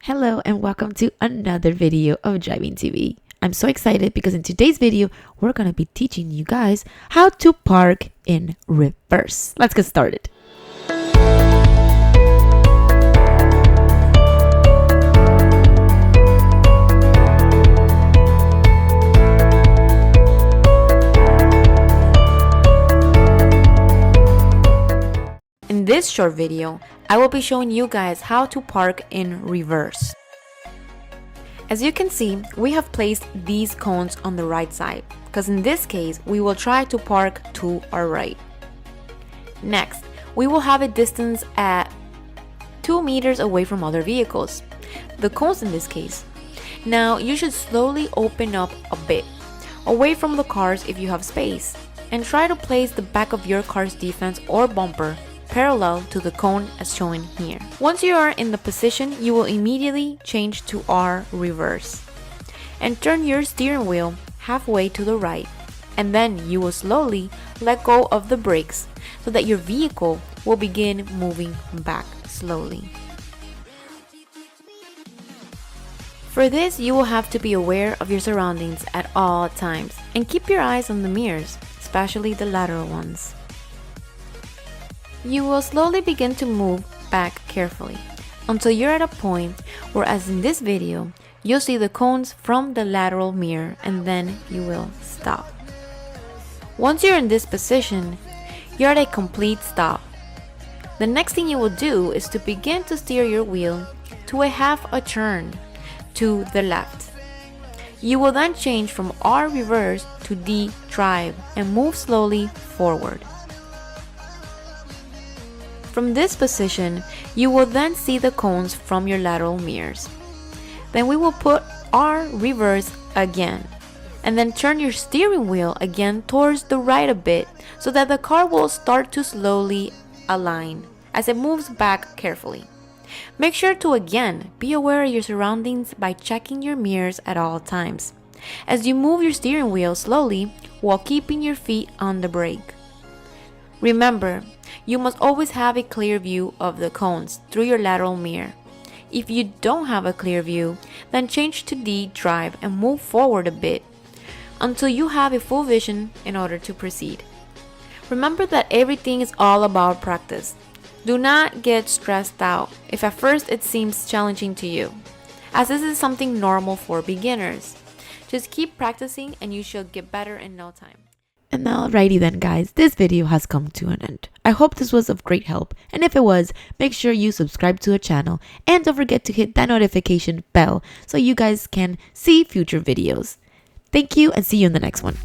Hello and welcome to another video of Driving TV. I'm so excited because in today's video, we're going to be teaching you guys how to park in reverse. Let's get started. In this short video, I will be showing you guys how to park in reverse. As you can see, we have placed these cones on the right side, because in this case, we will try to park to our right. Next, we will have a distance at 2 meters away from other vehicles, the cones in this case. Now, you should slowly open up a bit, away from the cars if you have space, and try to place the back of your car's defense or bumper parallel to the cone as shown here. Once you are in the position, you will immediately change to R reverse and turn your steering wheel halfway to the right, and then you will slowly let go of the brakes so that your vehicle will begin moving back slowly. For this, you will have to be aware of your surroundings at all times and keep your eyes on the mirrors, especially the lateral ones. You will slowly begin to move back carefully until you're at a point where, as in this video, you'll see the cones from the lateral mirror, and then you will stop. Once you're in this position, you're at a complete stop. The next thing you will do is to begin to steer your wheel to a half a turn to the left. You will then change from R reverse to D drive and move slowly forward. From this position, you will then see the cones from your lateral mirrors. Then we will put R reverse again, and then turn your steering wheel again towards the right a bit so that the car will start to slowly align as it moves back carefully. Make sure to again be aware of your surroundings by checking your mirrors at all times as you move your steering wheel slowly while keeping your feet on the brake. Remember, you must always have a clear view of the cones through your lateral mirror. If you don't have a clear view, then change to D drive and move forward a bit until you have a full vision in order to proceed. Remember that everything is all about practice. Do not get stressed out if at first it seems challenging to you, as this is something normal for beginners. Just keep practicing and you should get better in no time. And alrighty then guys, this video has come to an end. I hope this was of great help, and if it was, make sure you subscribe to the channel and don't forget to hit that notification bell so you guys can see future videos. Thank you and see you in the next one.